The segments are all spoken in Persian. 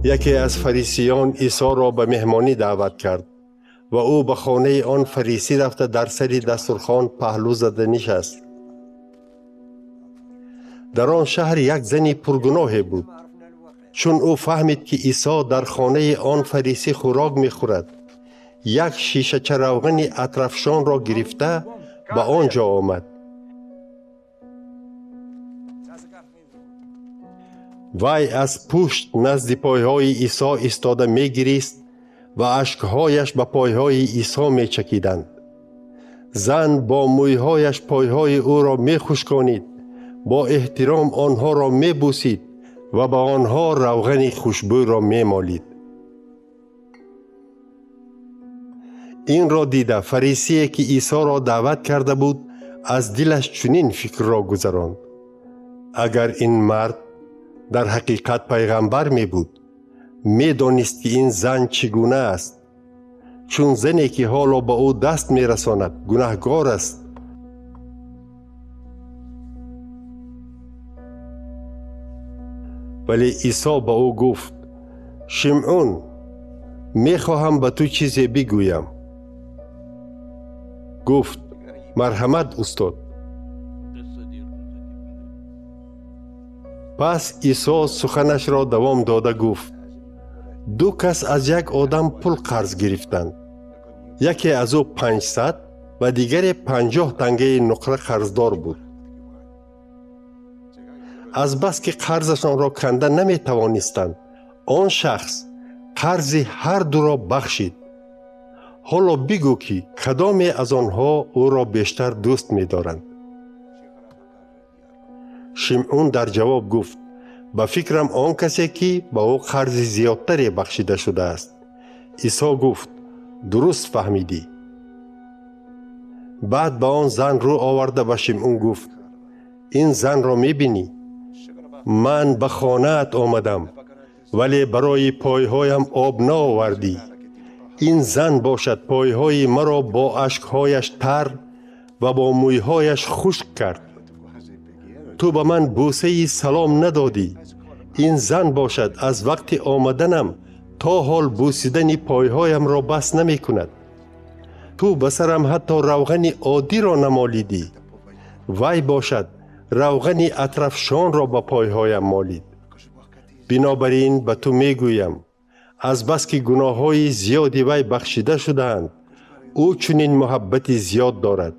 یکی از فریسیان عیسی را به مهمانی دعوت کرد و او به خانه آن فریسی رفته در سری دسترخوان پهلو زده نشست. در آن شهر یک زنی پرگناه بود. چون او فهمید که عیسی در خانه آن فریسی خوراک می‌خورد، یک شیشه روغن عطرافشان را گرفته به آنجا آمد. وی از پشت نزد پایهای عیسی ایستاده می‌گریست و اشکهایش به پایهای عیسی می‌چکیدند. زن با مویهایش پایهای او را می‌خشکانید، با احترام آنها را می‌بوسید و به آنها روغن خوشبو را می‌مالید. این را دیده فریسی که عیسی را دعوت کرده بود از دلش چنین فکر را گذراند: اگر این مرد در حقیقت پیغمبر می بود، می دانست که این زن چگونه است، چون زنی که حالا به او دست می رساند گناهکار است. ولی عیسی به او گفت: شمعون، می خواهم به تو چیزی بگویم. گفت: مرحمت استاد. پس عیسی سخنش را دوام داده گفت: دو کس از یک آدم پول قرض گرفتند. یکی از او 500 و دیگری 50 تنگه نقره قرضدار بود. از بس که قرضشان را کنده نمی توانستند، آن شخص قرض هر دو را بخشید. حالا بگو که کدام از آنها او را بیشتر دوست می دارند؟ شمعون در جواب گفت: به فکرم آن کسی که به او قرض زیادتری بخشیده شده است. عیسی گفت: درست فهمیدی. بعد به آن زن رو آورده به شمعون گفت: این زن را می بینی؟ من به خانه ات آمدم ولی برای پایهایم آب نآوردی. این زن باشد پایهای مرا با اشکهایش تر و با مویهایش خشک کرد. تو به من بوسه سلام ندادی. این زن باشد از وقت آمدنم تا حال بوسیدن پایهایم را بس نمی کند. تو به سرم حتی روغن عادی را نمالیدی. وی باشد روغن عطرافشان را به پایهایم مالید. بنابراین به تو می گویم از بس که گناه های زیادی وی بخشیده شدند، او چنین محبت زیاد دارد.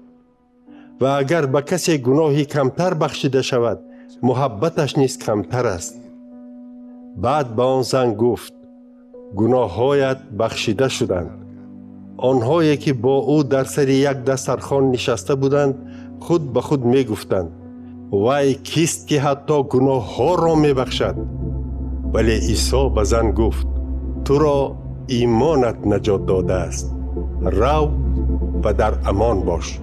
و اگر به کسی گناهی کمتر بخشیده شود، محبتش نیز کمتر است. بعد به آن زن گفت: گناههایت بخشیده شدند. آنهایی که با او در سر یک دسترخوان نشسته بودند خود به خود می گفتند: وی کیست که حتی گناه ها را می بخشد؟ ولی عیسی به زن گفت: تو را ایمانت نجات داده است. رو و در امان باش.